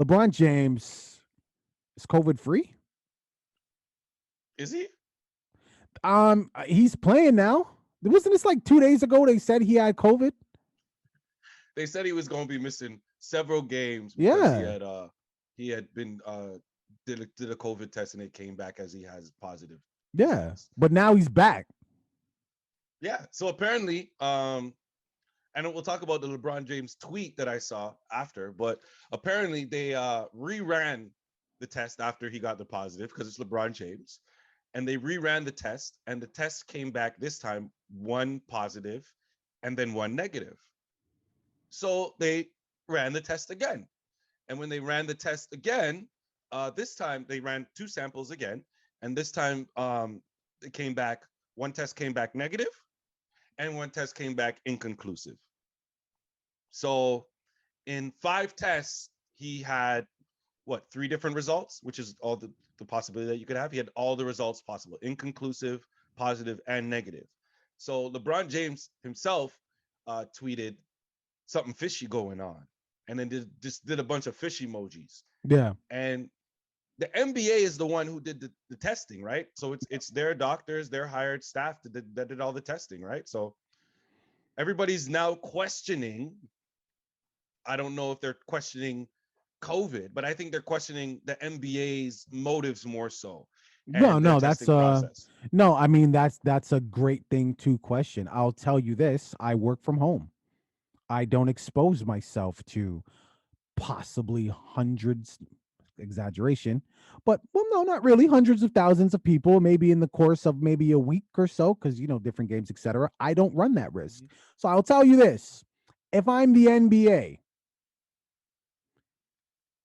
LeBron James is COVID free. Is he? He's playing now. Wasn't this like 2 days ago? They said he had COVID. They said he was going to be missing several games because Yeah, he had been did a COVID test and it came back as he has positive yeah, results. but now he's back. Yeah. So apparently, and we'll talk about the LeBron James tweet that I saw after, but apparently they reran the test after he got the positive because it's LeBron James, and they reran the test, and the test came back this time one positive and then one negative. So they ran the test again. And when they ran the test again, this time they ran two samples again. And this time it came back, one test came back negative and one test came back inconclusive. So in 5 tests, he had what, 3 different results, which is all the possibility that you could have. He had all the results possible: inconclusive, positive, and negative. So LeBron James himself tweeted something fishy going on, and then just did a bunch of fish emojis. Yeah, And the NBA is the one who did the testing, right? So it's their doctors, their hired staff that did all the testing, right? So everybody's now questioning. I don't know if they're questioning COVID, but I think they're questioning the NBA's motives more so, no, and their no, that's testing process. no. I mean, that's a great thing to question. I'll tell you this: I work from home. I don't expose myself to possibly hundreds, exaggeration, but well, no, not really, hundreds of thousands of people, maybe in the course of maybe a week or so, because different games, etc. I don't run that risk. Mhm. So I'll tell you this: if I'm the NBA,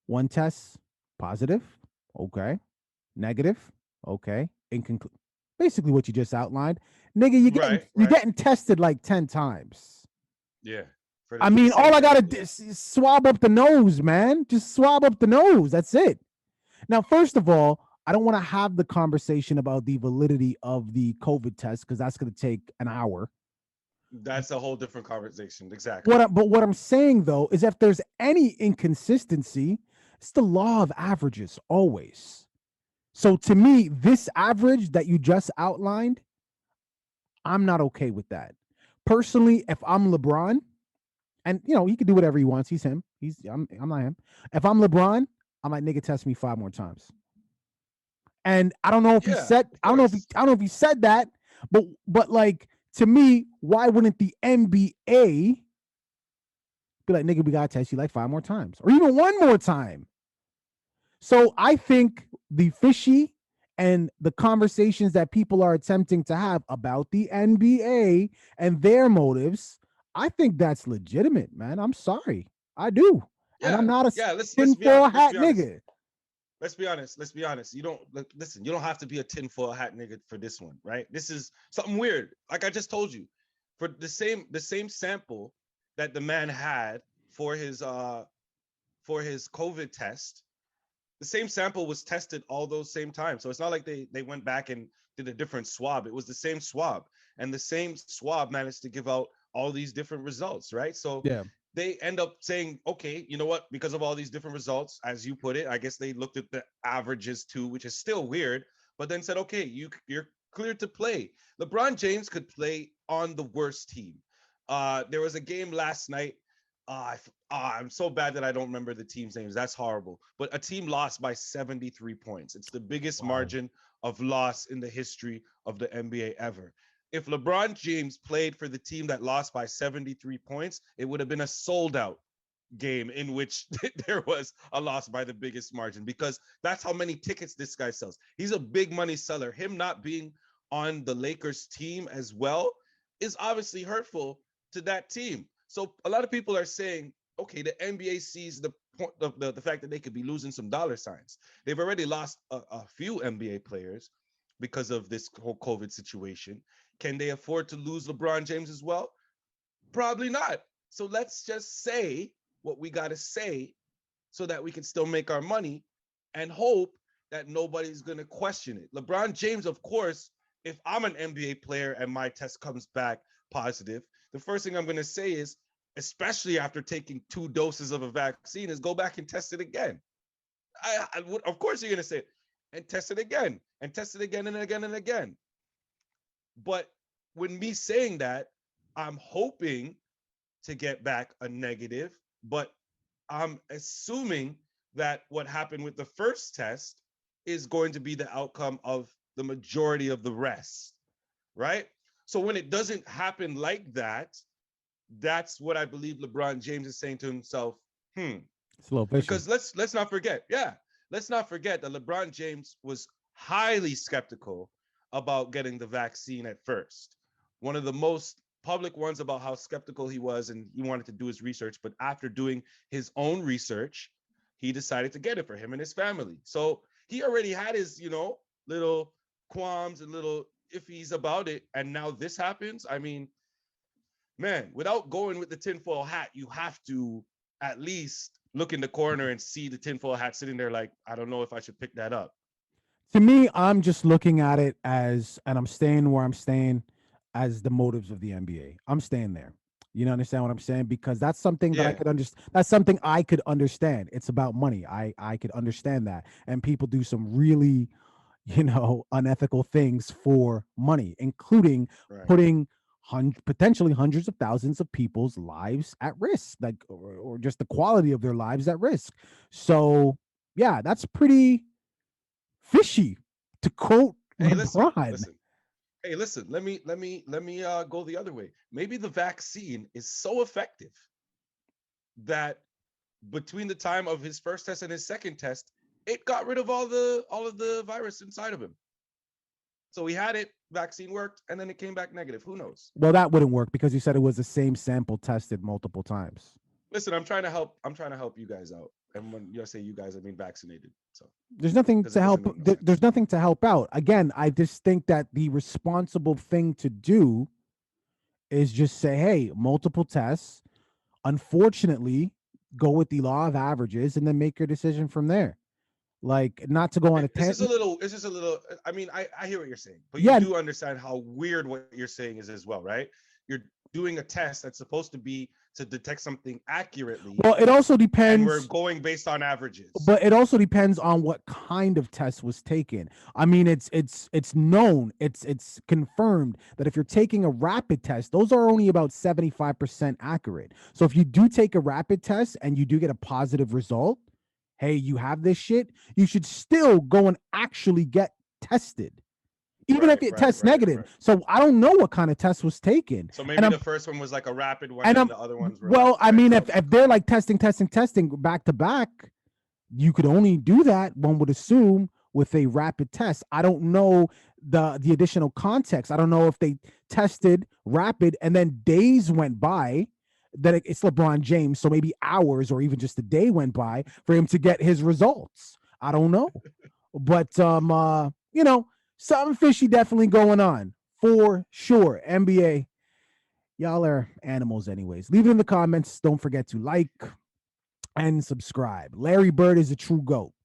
one test positive, okay, negative, okay, inconclusive. Basically, what you just outlined, nigga, Right, you're right, getting tested like 10 times. yeah, I for the mean, all same I gotta sample, do yeah. is swab up the nose, man. Just swab up the nose. That's it. Now, first of all, I don't want to have the conversation about the validity of the COVID test because that's going to take an hour. That's a whole different conversation, exactly. But what I'm saying though is if there's any inconsistency, it's the law of averages always. So to me, this average that you just outlined, I'm not okay with that. Personally, if I'm LeBron, and he can do whatever he wants. He's him. I'm not him. If I'm LeBron, I'm like, nigga, test me 5 more times. And I don't know if he Yeah, said of I don't know if he course. I don't know if he said that, but like to me, why wouldn't the NBA be like, nigga, we gotta test you like 5 more times or even one more time? So I think the fishy and the conversations that people are attempting to have about the NBA and their motives, I think that's legitimate, man. I'm sorry. I do. And I'm Yeah, not a yeah. Let's be tinfoil honest. Let's hat be honest. nigga. Let's be honest. Let's be honest. You don't listen. You don't have to be a tinfoil hat nigga for this one, right? This is something weird. Like I just told you, for the same sample that the man had for his COVID test, the same sample was tested all those same times. So it's not like they went back and did a different swab. It was the same swab, and the same swab managed to give out all these different results, right? So Yeah. they end up saying, okay, you know what? Because of all these different results, as you put it, I guess they looked at the averages too, which is still weird. But then said, okay, you're cleared to play. LeBron James could play on the worst team. There was a game last night. I'm so bad that I don't remember the team's names. That's horrible. But a team lost by 73 points. It's the biggest Wow. margin of loss in the history of the NBA ever. If LeBron James played for the team that lost by 73 points, it would have been a sold out game in which there was a loss by the biggest margin because that's how many tickets this guy sells. He's a big money seller. Him not being on the Lakers team as well is obviously hurtful to that team. So a lot of people are saying, okay, the NBA sees the point of the fact that they could be losing some dollar signs. They've already lost a few NBA players because of this whole COVID situation. Can they afford to lose LeBron James as well? Probably not. So let's just say what we got to say so that we can still make our money and hope that nobody's going to question it. LeBron James, of course, if I'm an NBA player and my test comes back positive, the first thing I'm going to say is, especially after taking 2 doses of a vaccine, is go back and test it again. Of course, you're going to say it and test it again and test it again and again and again. But when me saying that, I'm hoping to get back a negative, but I'm assuming that what happened with the first test is going to be the outcome of the majority of the rest, right? So when it doesn't happen like that, that's what I believe LeBron James is saying to himself, It's a little fishy. because let's not forget, let's not forget that LeBron James was highly skeptical about getting the vaccine at first. One of the most public ones about how skeptical he was, and he wanted to do his research, but after doing his own research, he decided to get it for him and his family. So he already had his, little qualms and little iffies about it, and now this happens. I mean, man, without going with the tinfoil hat, you have to at least look in the corner and see the tinfoil hat sitting there like, I don't know if I should pick that up. To me, I'm just looking at it as, and I'm staying where I'm staying, as the motives of the NBA. I'm staying there. You know, understand what I'm saying? Because that's something that I Yeah. could understand. That's something I could understand. It's about money. I could understand that. And people do some really, unethical things for money, including Right. putting potentially hundreds of thousands of people's lives at risk, like, or just the quality of their lives at risk. So, yeah, that's pretty fishy, to quote Hey, listen, LeBron. listen. Hey, listen. Let me go the other way. Maybe the vaccine is so effective that between the time of his first test and his second test, it got rid of all of the virus inside of him. So he had it, vaccine worked, and then it came back negative. Who knows? Well, that wouldn't work because you said it was the same sample tested multiple times. Listen, I'm trying to help. I'm trying to help you guys out. And when you say you guys, I mean vaccinated. So There's nothing because to it doesn't help. make no sense. There's nothing to help out. Again, I just think that the responsible thing to do is just say, hey, multiple tests. Unfortunately, go with the law of averages and then make your decision from there. Like, not to go on a It's just a tangent. little. It's just a little. I mean, I hear what you're saying, but you Yeah. do understand how weird what you're saying is as well, right? You're doing a test that's supposed to be to detect something accurately, Well, it also and we're depends. going based on averages. But it also depends on what kind of test was taken. I mean, it's known, it's confirmed that if you're taking a rapid test, those are only about 75% accurate. So if you do take a rapid test and you do get a positive result, hey, you have this shit, you should still go and actually get tested, even if it tests negative. Right. So I don't know what kind of test was taken. So And maybe I'm the first one was like a rapid one, and and I'm the other ones were well, like I mean, if random. they're like testing back to back, you could only do that, one would assume, with a rapid test. I don't know the additional context. I don't know if they tested rapid and then days went by, that it's LeBron James, so maybe hours or even just a day went by for him to get his results. I don't know. But something fishy definitely going on for sure. NBA, y'all are animals anyways. Leave it in the comments. Don't forget to like and subscribe. Larry Bird is a true GOAT.